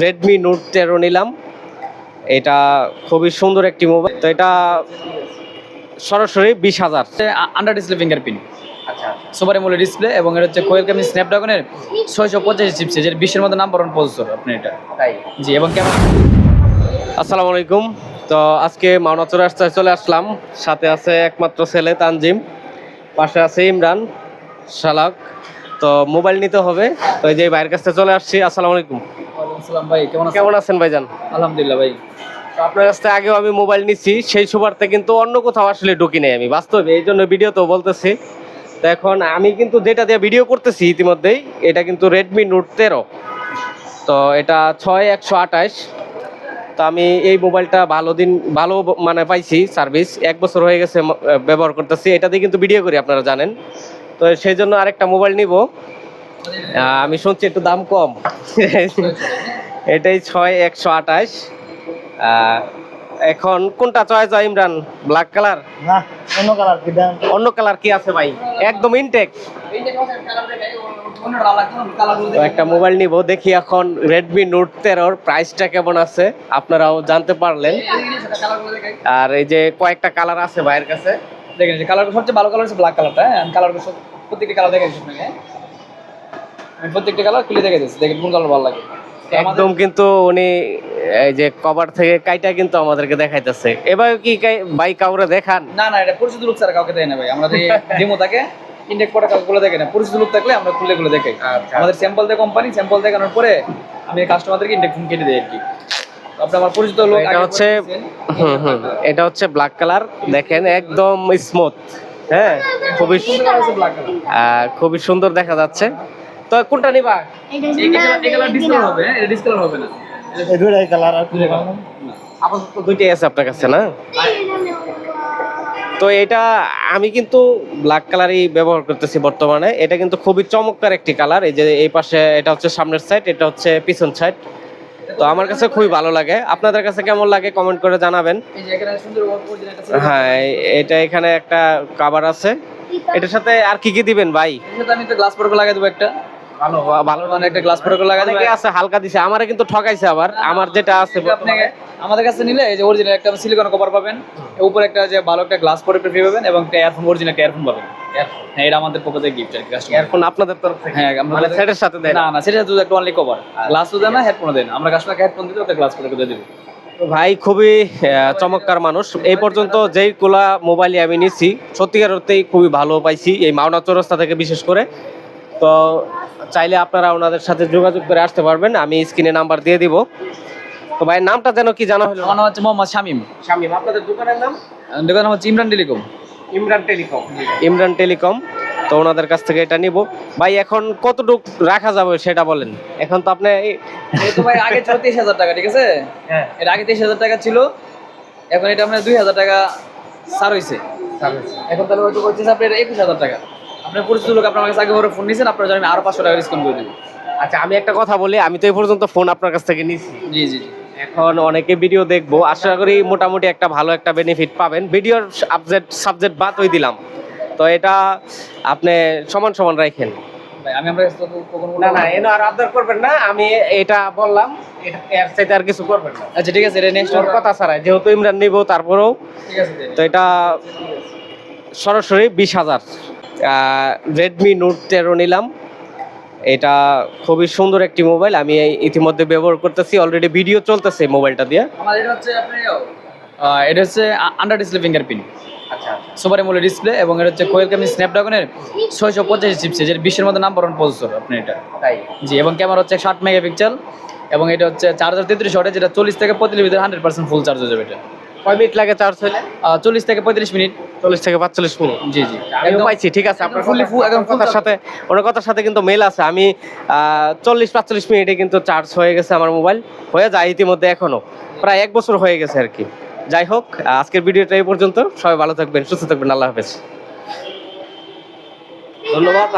Redmi note 13 নিলাম। এটা খুবই সুন্দর একটি মোবাইল। তো এটা সরাসরি 20,000। আন্ডার ডিসপ্লে ফিঙ্গারপ্রিন্ট, আচ্ছা সুপার অ্যামোলেড ডিসপ্লে, এবং এটা হচ্ছে কোয়েলকামি স্ন্যাপড্রাগনের 685 চিপসেট, যেটা বিশ্বের মধ্যে নাম্বার 1 প্রসেসর আপনি এটা। তাই। জি, এবং ক্যামেরা। আসসালামু আলাইকুম। তো আজকে মাওনা চৌরাস্তায় চলে আসলাম, সাথে আছে একমাত্র ছেলে তানজিম, পাশে আছে ইমরান শালাক। তো মোবাইল নিতে হবে, তো এই যে ভাইয়ের কাছে চলে আসছি। আসসালামু আলাইকুম। ওয়ালাইকুম আসসালাম ভাই, কেমন আছেন ভাইজান? আলহামদুলিল্লাহ ভাই। তো আপনার কাছ থেকে আগেও আমি মোবাইল নিচ্ছি, সেই সুবারতে কিন্তু অন্য কোথাও আসলে ঢুকি নাই আমি বাস্তবে, এই জন্য ভিডিও তো বলতেছি। তো এখন আমি কিন্তু যেটা দিয়ে ভিডিও করতেছি ইতিমধ্যেই, এটা কিন্তু রেডমি নোট 13। তো এটা 6128। তো আমি এই মোবাইলটা ভালো মানে পাইছি সার্ভিস, 1 বছর হয়ে গেছে ব্যবহার করতেছি। এটা দিয়ে কিন্তু ভিডিও করি, আপনারা জানেন। তো সেই জন্য আরেকটা মোবাইল নিব। আমি শুনছি একটু দাম কম। এটাই 6128। এখন কোনটা চয়েস হয় ইমরান? ব্ল্যাক কালার না, অন্য কালার কি দেন? অন্য কালার কি আছে ভাই? একদম ইনটেক। তো একটা মোবাইল নিব, দেখি এখন রেডমি নোট 13 প্রাইসটা কেমন আছে, আপনারাও জানতে পারলেন। আর এই যে কয়েকটা কালার আছে ভাইয়ের কাছে, দেখেন যে কালার সবচেয়ে ভালো কালার হচ্ছে ব্ল্যাক কালারটা। আমি কালার প্রত্যেকটা কালার দেখে দিচ্ছি আপনাকে। আমি প্রত্যেকটা কালার খুলে দেখে দিচ্ছি, দেখেন কোন কালার ভালো লাগে। একদম কিন্তু উনি এই যে কভার থেকে কাইটা কিন্তু আমাদেরকে দেখাইতেছে। এবার কি ভাই কাউরে দেখান? না না, এটা পরিচিত লোক ছাড়া কাউকে দেয় না ভাই। আমরা যে ডেমো থাকে ইনটেক পরে কাউকে দেখে না, পরিচিত লোক থাকলে আমরা খুলে দেখাই। আমাদের স্যাম্পল দেয় কোম্পানি, স্যাম্পল দেখানোর পরে আমি কাস্টমারদেরকে ইনটেক ফোন কেটে দিই আর কি। আপনি আমার পরিচিত লোক। এটা হচ্ছে এটা হচ্ছে ব্ল্যাক কালার, দেখেন একদম স্মুথ। হ্যাঁ, খুবই খুবই সুন্দর দেখা যাচ্ছে। তো কোনটা নিবা? এই কালার ডিসকালার হবে, এটা ডিসকালার হবে না। এই দুইটাই কালার আর কি আপাতত দুইটাই আছে আপনার কাছে না? তো এটা আমি কিন্তু ব্ল্যাক কালারই ব্যবহার করতেছি বর্তমানে। এটা কিন্তু খুবই চমৎকার একটি কালার। এই যে এই পাশে এটা হচ্ছে সামনের সাইড, এটা হচ্ছে পিছন সাইড। তো আমার কাছে খুবই ভালো লাগে। আপনাদের কাছে কেমন লাগে কমেন্ট করে জানাবেন। এই যে এখানে সুন্দর অরিজিনাল একটা হ্যাঁ, এটা এখানে একটা কভার আছে। এটার সাথে আর কি কি দিবেন ভাই? এর সাথে আমি তো গ্লাস প্রোটেক্টর লাগাই দেব একটা। ভালো মানে একটা গ্লাস প্রোটেক্টর লাগাই দেব। অনেকে আছে হালকা দিছে, আমারে কিন্তু ঠকাইছে আবার। আমার যেটা আছে আপনাকে আমাদের কাছে নিলে এই যে অরিজিনাল একটা সিলিকন কভার পাবেন, এর উপরে একটা যে ভালো একটা গ্লাস প্রোটেক্টর ফ্রি পাবেন, এবং একটা ইয়ারফোন, অরিজিনাল একটা ইয়ারফোন পাবেন। হ্যাঁ, এটা আমাদের পক্ষ থেকে গিফট আর কি কাস্টমার। ইয়ারফোন আপনাদের তরফ থেকে? হ্যাঁ, মানে সেটের সাথে দেন? না না, সেটা শুধু একটা অনলি কভার, গ্লাসও দেন না, হেডফোনও দেন। আমরা কাস্টমারকে হেডফোন দিতে একটা গ্লাস প্রোটেক্টর দিয়ে দেব। ভাই খুবই চমৎকার মানুষ। এই পর্যন্ত যেইগুলা মোবাইলই আমি নিছি সত্যিকার অর্থেই খুবই ভালো পাইছি, এই মাওনা চৌরাস্তা থেকে বিশেষ করে। তো চাইলে আপনারা ওনাদের সাথে যোগাযোগ করে আসতে পারবেন, আমি স্ক্রিনে নাম্বার দিয়ে দিব। তো ভাই নামটা যেন কি জানা হলো? আমার নাম হচ্ছে মোহাম্মদ শামীম। শামীম। আপনাদের দোকানের নাম? দোকান নাম হচ্ছে Imran telecom. Imran telecom. Imran telecom. তো ওনাদের কাছ থেকে এটা নিব। ভাই এখন কতটুক রাখা যাবে সেটা বলেন। এখন তো আপনি এই তো ভাই আগে ছিল 23,000 টাকা, ঠিক আছে? হ্যাঁ, এর আগে 23,000 টাকা ছিল, এখন এটা আপনার 2,000 টাকা ছাড় হইছে। এখন তাহলে হয়তো করতেছে আপনার 21,000 টাকা। আপনার পরিচিত লোক আপনার কাছে আগে বড় ফোন নিয়েছেন, আপনার জন্য আমি আরো 500 টাকা ডিসকাউন্ট করে দেব। আচ্ছা আমি একটা কথা বলি, আমি তো এই পর্যন্ত ফোন আপনার কাছ থেকে নিছি। জি জি জি। এখন অনেকে ভিডিও দেখবো, আশা করি মোটামুটি একটা ভালো একটা বেনিফিট পাবেন। ভিডিওর সাবজেক্ট বাদ হয়ে দিলাম, তো এটা আপনি সমান সমান রাখেন। ভাই আমি আপনার কাছে তো কখনো না না, এনো আর আবদার করবেন না, আমি এটা বললাম, এটা এর চাইতে আর কিছু করবেন না। আচ্ছা ঠিক আছে, এটা নেক্সট ওর কথা ছাড়াই, যেহেতু ইমরান নিব তারপরেও। ঠিক আছে। তো এটা সরাসরি 20,000। রেডমি নোট 13 নিলাম। এটা খুবই সুন্দর একটি মোবাইল, আমি ইতিমধ্যে ব্যবহার করতেছি, অলরেডি ভিডিও চলতেছে মোবাইলটা দিয়ে। আমার এটা হচ্ছে আপনি এটা হচ্ছে আন্ডার ডিসপ্লে ফিঙ্গারপ্রিন্ট, আচ্ছা সুপার অ্যামোলেড ডিসপ্লে, এবং এটা হচ্ছে কোয়েলকামি স্ন্যাপড্রাগনের 685 চিপসেট, যেটা বিশ্বের মধ্যে নাম্বার 1 প্রসেসর আপনি এটা। তাই। জি, এবং ক্যামেরা হচ্ছে 60 মেগাপিক্সেল, এবং এটা হচ্ছে চার্জার 33 ওয়াটের, যেটা 40 থেকে 45 ভিতরে 100% ফুল চার্জ হয়ে যাবে। এটা কয় মিনিট লাগে চার্জ হলে? 40 থেকে 35 মিনিট। 40 থেকে 45 মিনিট। জি জি, আমি পাইছি, ঠিক আছে। আপনার ফুললি একদম কথার সাথে ওনার কথার সাথে কিন্তু মেল আছে। আমি 40-45 মিনিটে কিন্তু চার্জ হয়ে গেছে আমার মোবাইল, হয়ে যায় ইতিমধ্যে, এখনো প্রায় 1 বছর হয়ে গেছে আর কি। যাই হোক, আজকের ভিডিওটা এই পর্যন্ত। সবাই ভালো থাকবেন, সুস্থ থাকবেন, আল্লাহ হাফেজ, ধন্যবাদ।